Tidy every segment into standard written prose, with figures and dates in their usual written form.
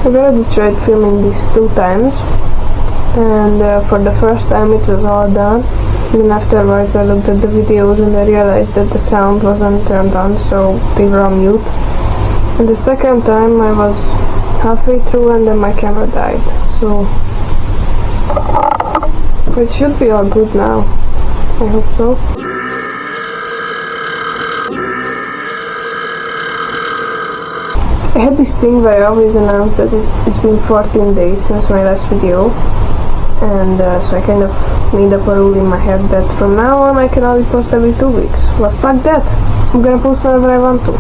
I've already tried filming this 2 times, and for the first time it was all done. And then afterwards I looked at the videos and I realized that the sound wasn't turned on, so they were on mute. And the second time I was halfway through and then my camera died, so it should be all good now. I hope so. I had this thing where I always announce that it's been 14 days since my last video, and so I kind of made up a rule in my head that from now on I can only post every 2 weeks. Well, fuck that! I'm gonna post whenever I want to.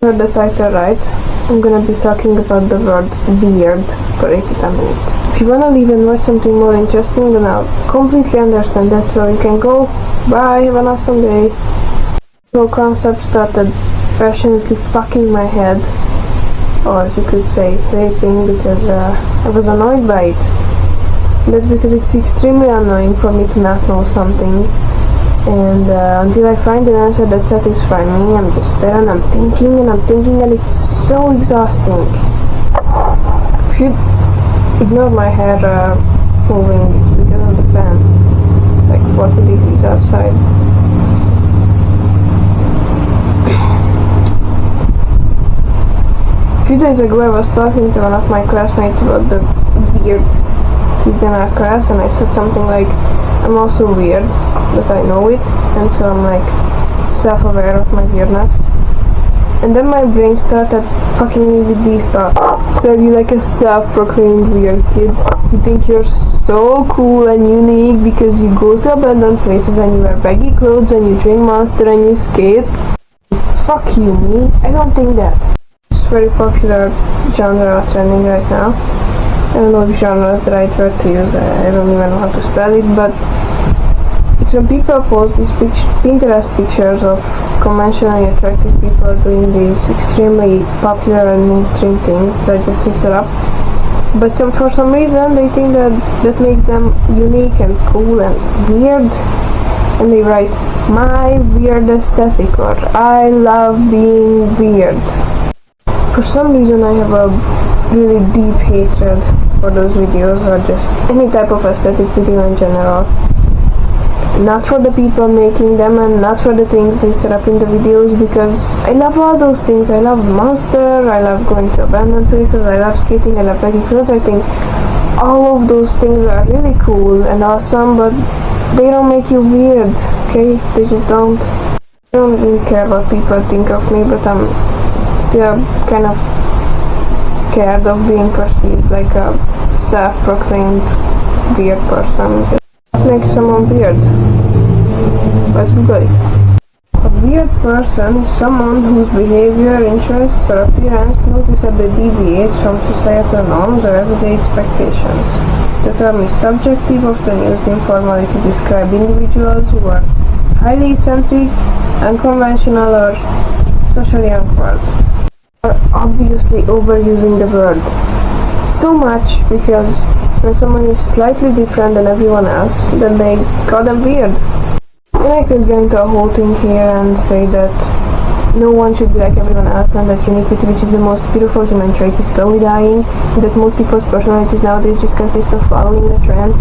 Heard the title right, I'm gonna be talking about the word weird for 8 to 10 minutes. If you wanna leave and watch something more interesting, then I'll completely understand that, so you can go. Bye, have an awesome day. The whole concept started passionately fucking my head, or you could say raping, because I was annoyed by it. That's because it's extremely annoying for me to not know something, and until I find an answer that satisfies me, I'm just there and I'm thinking and it's so exhausting. If you ignore my hair moving, it's because of the fan. It's like 40 degrees outside. A few days ago I was talking to one of my classmates about the weird kid in our class, and I said something like, I'm also weird, but I know it, and so I'm like self-aware of my weirdness. And then my brain started fucking me with these thoughts. So you like a self-proclaimed weird kid? You think you're so cool and unique because you go to abandoned places and you wear baggy clothes and you drink Monster and you skate? Fuck you, me. I don't think that. Very popular genre trending right now. I don't know if genre is the right word to use, I don't even know how to spell it, but it's when people post these Pinterest pictures of conventionally attractive people doing these extremely popular and mainstream things that just mix it up. But for some reason they think that makes them unique and cool and weird, and they write, my weird aesthetic, or I love being weird. For some reason I have a really deep hatred for those videos, or just any type of aesthetic video in general. Not for the people making them and not for the things they set up in the videos, because I love all those things. I love Monster, I love going to abandoned places, I love skating, I love baggy clothes. I think all of those things are really cool and awesome, but they don't make you weird, okay? They just don't. I don't really care what people think of me, but I'm still kind of scared of being perceived like a self-proclaimed weird person. What makes someone weird? Let's Google it. A weird person is someone whose behavior, interests, or appearance noticeably deviates from societal norms or everyday expectations. The term is subjective, often used informally to describe individuals who are highly eccentric, unconventional, or socially awkward. Are obviously overusing the word so much, because when someone is slightly different than everyone else, then they call them weird. And I could get into a whole thing here and say that no one should be like everyone else, and that uniquity, which is the most beautiful human trait, is slowly dying, and that most people's personalities nowadays just consist of following the trend.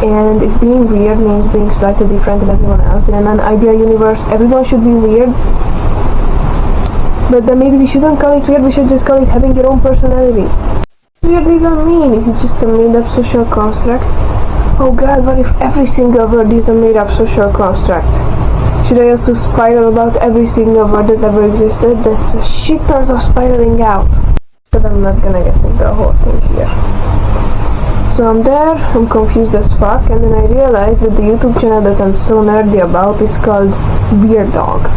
And if being weird means being slightly different than everyone else, then in an ideal universe everyone should be weird. But then maybe we shouldn't call it weird, we should just call it having your own personality. What does weird even mean? Is it just a made-up social construct? Oh god, what if every single word is a made-up social construct? Should I also spiral about every single word that ever existed? That's a shit tons of spiraling out. But I'm not gonna get into the whole thing here. So I'm there, I'm confused as fuck, and then I realized that the YouTube channel that I'm so nerdy about is called Weird Dog.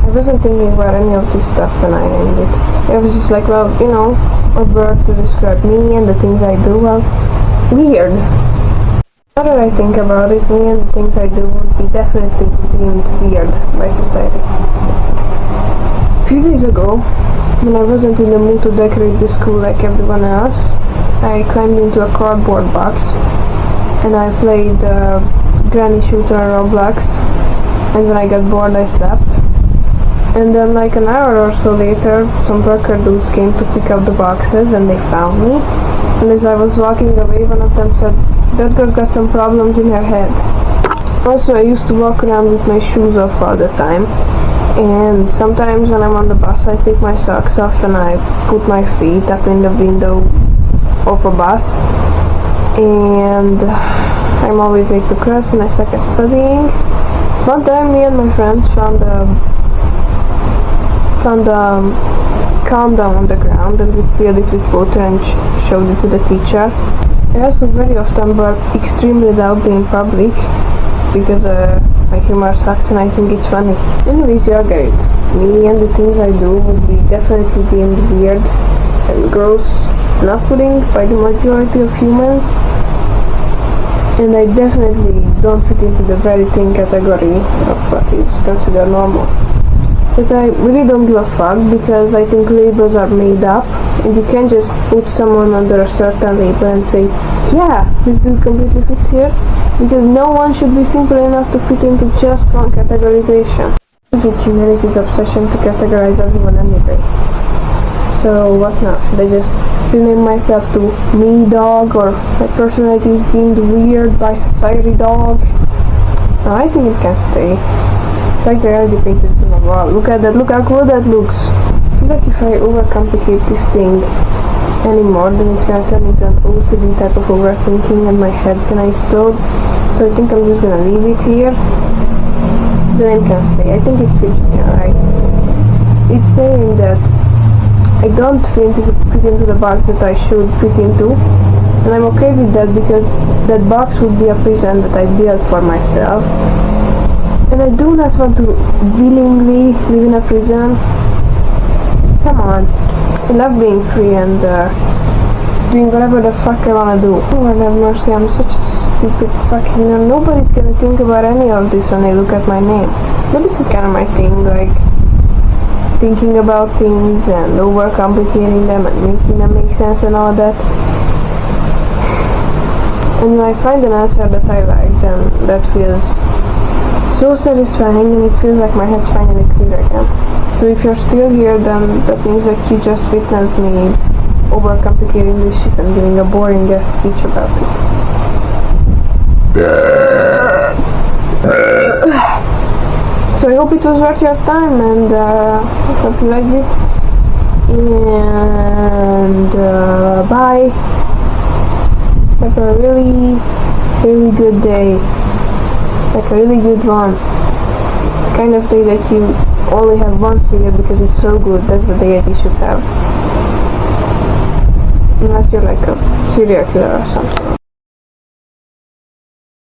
I wasn't thinking about any of this stuff when I named it. I was just like, well, you know, a word to describe me and the things I do, well, weird. Now that I think about it, me and the things I do would be definitely deemed weird by society. A few days ago, when I wasn't in the mood to decorate the school like everyone else, I climbed into a cardboard box and I played Granny Shooter on Roblox, and when I got bored I slept. And then like an hour or so later, some worker dudes came to pick up the boxes and they found me. And as I was walking away, one of them said, "That girl got some problems in her head." Also, I used to walk around with my shoes off all the time. And sometimes when I'm on the bus, I take my socks off and I put my feet up in the window of a bus. And I'm always late to class and I suck at studying. One time, me and my friends found a calm down on the ground, and we filled it with water and showed it to the teacher. I also very often burp extremely loudly in public because my humor sucks and I think it's funny. Anyways, you get it. Me and the things I do would be definitely deemed weird and gross and off-putting by the majority of humans. And I definitely don't fit into the very thin category of what is considered normal. But I really don't give a fuck because I think labels are made up and you can't just put someone under a certain label and say, yeah, this dude completely fits here, because no one should be simple enough to fit into just one categorization. With humanity's obsession to categorize everyone anyway. So what now? Should I just rename myself to me dog, or my personality is deemed weird by society dog? No, I think it can stay. It's like they already painted it on the wall. Look at that, look how cool that looks. I feel like if I overcomplicate this thing anymore, then it's gonna turn into an OCD type of overthinking and my head's gonna explode. So I think I'm just gonna leave it here. The name can stay. I think it fits me alright. It's saying that I don't fit into the box that I should fit into, and I'm okay with that because that box would be a prison that I built for myself. And I do not want to willingly live in a prison. Come on. I love being free and doing whatever the fuck I wanna do. Lord have mercy, I'm such a stupid fucking nerd. Nobody's gonna think about any of this when they look at my name. But this is kind of my thing, like thinking about things and overcomplicating them and making them make sense and all that. And when I find an answer that I like, then that feels so satisfying and it feels like my head's finally clear again. So if you're still here, then that means that you just witnessed me overcomplicating this shit and giving a boring ass speech about it. So I hope it was worth your time, and I hope you liked it. And bye. Have a really, really good day. Like a really good one. The kind of day that you only have once a year because it's so good. That's the day that you should have. Unless you're like a serial killer or something.